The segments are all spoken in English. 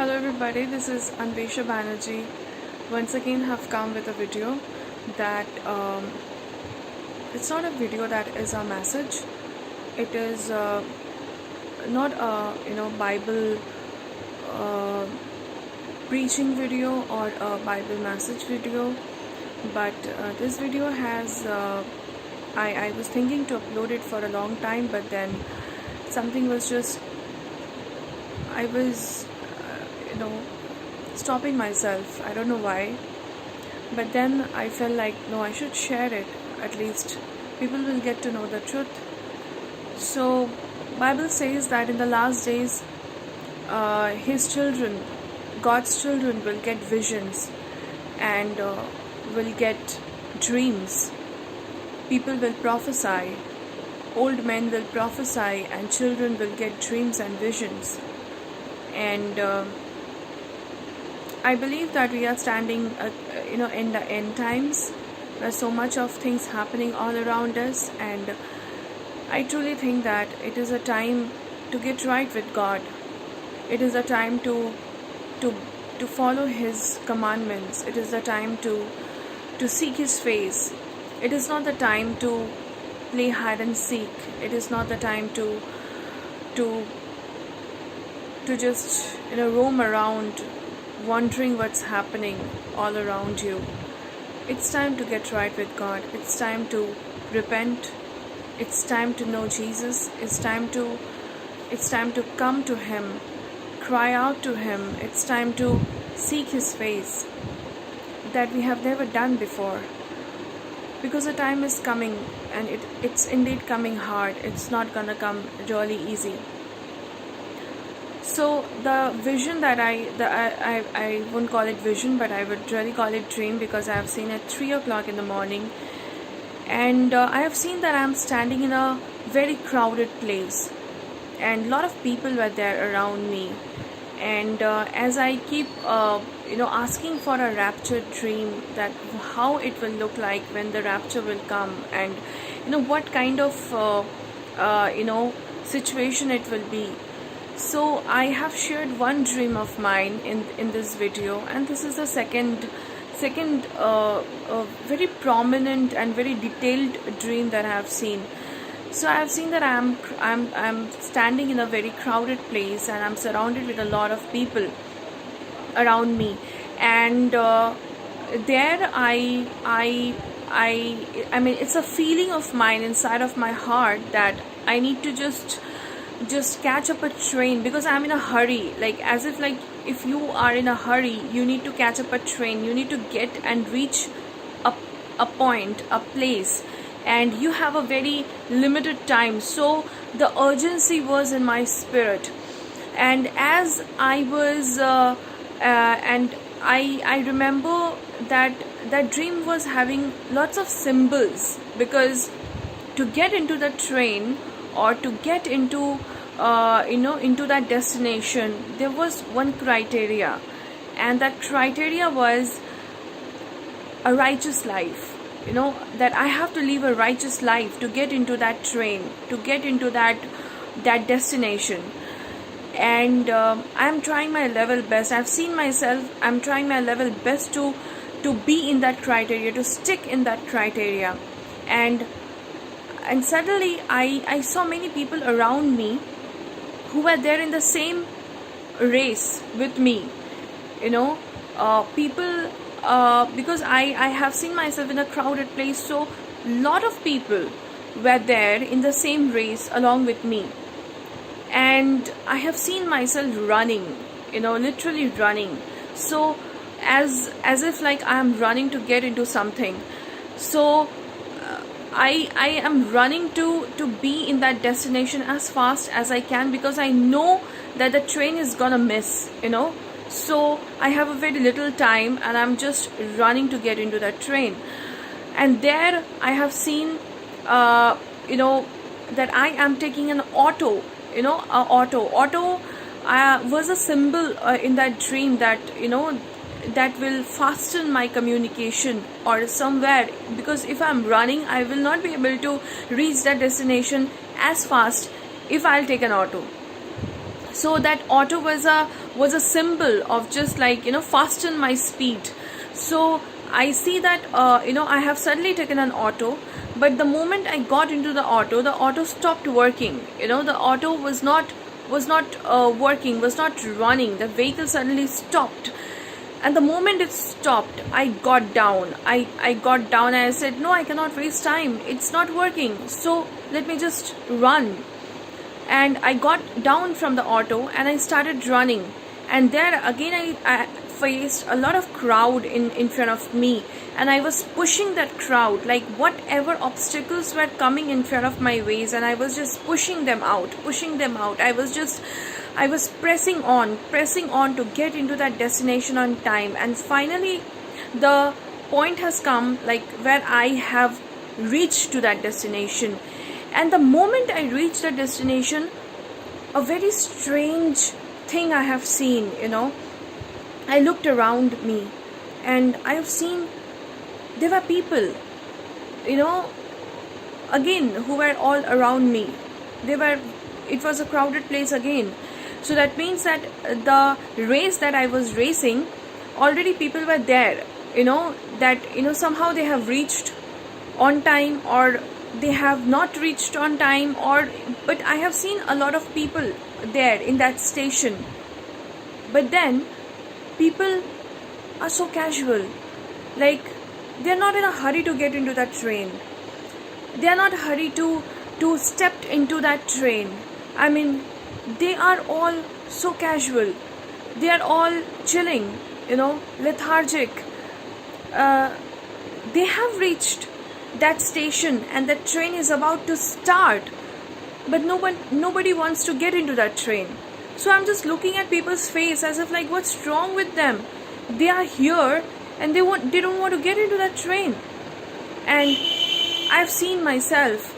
Hello everybody, this is Anvesha Banerjee. Once again have come with a video that it's not a video that is a message. It is not a Bible uh, preaching video or a Bible message video, but this video has I was thinking to upload it for a long time, but then something was just I was stopping myself. I don't know why, but then I felt like no, I should share it. At least people will get to know the truth. So Bible says that in the last days his children, God's children, will get visions and will get dreams. People will prophesy, old men will prophesy, and children will get dreams and visions. And I believe that we are standing in the end times. There's so much of things happening all around us, and I truly think that it is a time to get right with God. It is a time to follow His commandments. It is the time to seek His face. It is not the time to play hide and seek. It is not the time to just roam around wondering what's happening all around you. It's time to get right with God. It's time to repent. It's time to know Jesus. It's time to come to Him, cry out to Him. It's time to seek His face that we have never done before. Because the time is coming, and it's indeed coming hard. It's not gonna come really easy. So the vision that I won't call it vision, but I would really call it dream, because I have seen at 3 o'clock in the morning, and I have seen that I am standing in a very crowded place, and a lot of people were there around me. And as I keep asking for a rapture dream, that how it will look like when the rapture will come, and what kind of situation it will be. So I have shared one dream of mine in this video, and this is the second very prominent and very detailed dream that I have seen. So I have seen that I'm standing in a very crowded place, and I'm surrounded with a lot of people around me, and there I mean, it's a feeling of mine inside of my heart that I need to just catch up a train, because I'm in a hurry, like as if you are in a hurry, you need to catch up a train, you need to get and reach a point, a place, and you have a very limited time. So the urgency was in my spirit, and as I was and I remember that dream was having lots of symbols, because to get into the train or to get into into that destination, there was one criteria, and that criteria was a righteous life. That I have to live a righteous life to get into that train, to get into that destination. And I'm trying my level best. I've seen myself, I'm trying my level best to be in that criteria, to stick in that criteria. And suddenly I saw many people around me who were there in the same race with me. People, because I have seen myself in a crowded place, so lot of people were there in the same race along with me. And I have seen myself running, literally running. So as if like I am running to get into something. So I am running to be in that destination as fast as I can, because I know that the train is gonna miss, so I have a very little time, and I'm just running to get into that train. And there I have seen that I am taking an auto, auto was a symbol in that dream, that that will fasten my communication or somewhere, because if I'm running, I will not be able to reach that destination as fast if I'll take an auto. So that auto was a symbol of just like, fasten my speed. So I see that, I have suddenly taken an auto, but the moment I got into the auto stopped working. The auto was not working, was not running. The vehicle suddenly stopped, and the moment it stopped, I got down. I got down and I said, no, I cannot waste time, it's not working, so let me just run. And I got down from the auto and I started running. And there again, I faced a lot of crowd in front of me, and I was pushing that crowd, like whatever obstacles were coming in front of my ways, and I was just pushing them out, I was pressing on to get into that destination on time. And finally the point has come, like where I have reached to that destination. And the moment I reached the destination, a very strange thing I have seen. I looked around me and I have seen there were people, again, who were all around me. It was a crowded place again. So that means that the race that I was racing, already people were there, somehow they have reached on time, or they have not reached on time, but I have seen a lot of people there in that station. But then people are so casual, like they're not in a hurry to get into that train, they're not hurried to step into that train. I mean, they are all so casual, they are all chilling, lethargic. They have reached that station and the train is about to start, but nobody wants to get into that train. So I'm just looking at people's face as if like, what's wrong with them? They are here and they don't want to get into that train. And I've seen myself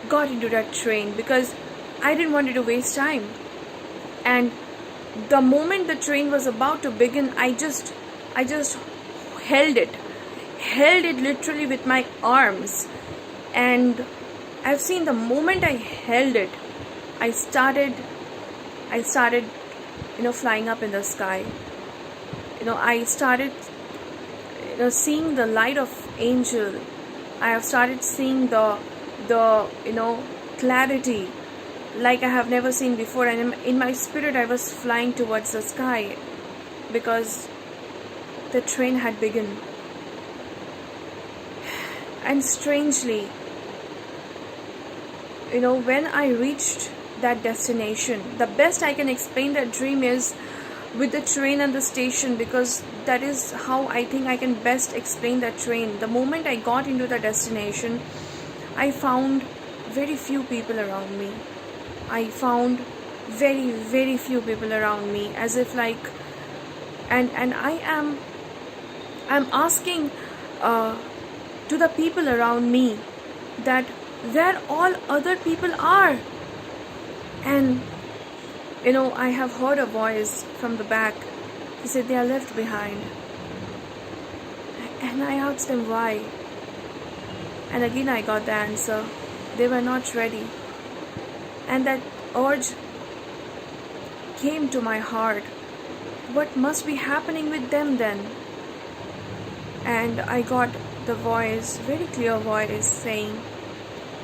got into that train because I didn't want to waste time. And the moment the train was about to begin, I just held it literally with my arms. And I've seen the moment I held it, I started flying up in the sky. I started seeing the light of angel. I have started seeing the clarity like I have never seen before. And in my spirit I was flying towards the sky because the train had begun. And strangely, when I reached that destination, the best I can explain that dream is with the train and the station, because that is how I think I can best explain that train. The moment I got into the destination, I found very few people around me. I found very, very few people around me, as if like, and I'm asking to the people around me that where all other people are. And I have heard a voice from the back. He said they are left behind. And I asked him why. And again I got the answer. They were not ready. And that urge came to my heart. What must be happening with them then? And I got the voice, very clear voice, saying,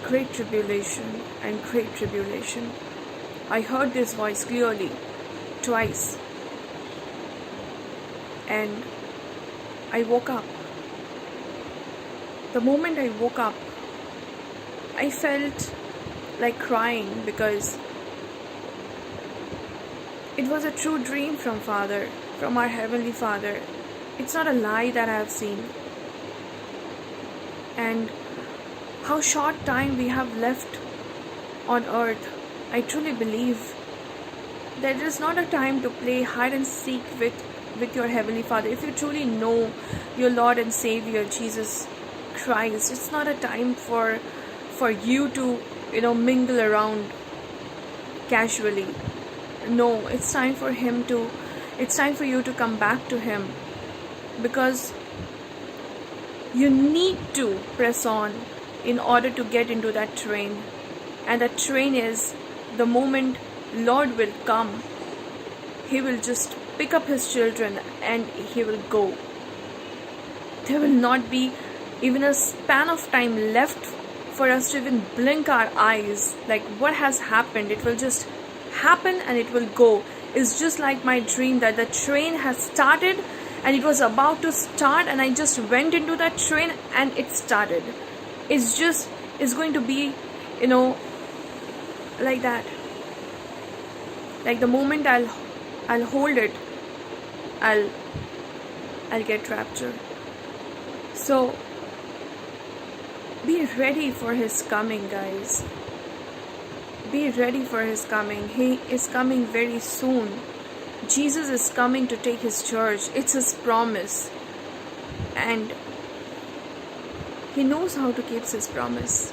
great tribulation and great tribulation. I heard this voice clearly, twice. And I woke up. The moment I woke up, I felt like crying because it was a true dream from Father, from our Heavenly Father. It's not a lie that I have seen. And how short time we have left on earth. I truly believe that it is not a time to play hide and seek with your Heavenly Father. If you truly know your Lord and Savior Jesus Christ, it's not a time for you to mingle around casually. No, it's time for you to come back to Him, because you need to press on in order to get into that train. And that train is the moment Lord will come He will just pick up his children and he will go. There will not be even a span of time left for us to even blink our eyes. Like, what has happened? It will just happen and it will go. It's just like my dream that the train has started and it was about to start, and I just went into that train and it started. It's going to be, like that. Like, the moment I'll hold it, I'll get raptured. So be ready for his coming, guys. Be ready for his coming. He is coming very soon. Jesus is coming to take his church. It's his promise. And he knows how to keep his promise.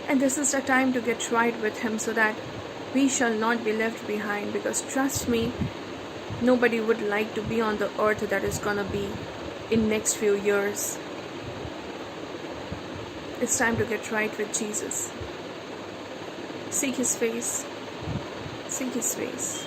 And this is the time to get right with him so that we shall not be left behind. Because trust me, nobody would like to be on the earth that is gonna be in next few years. It's time to get right with Jesus. Seek his face. Seek his face.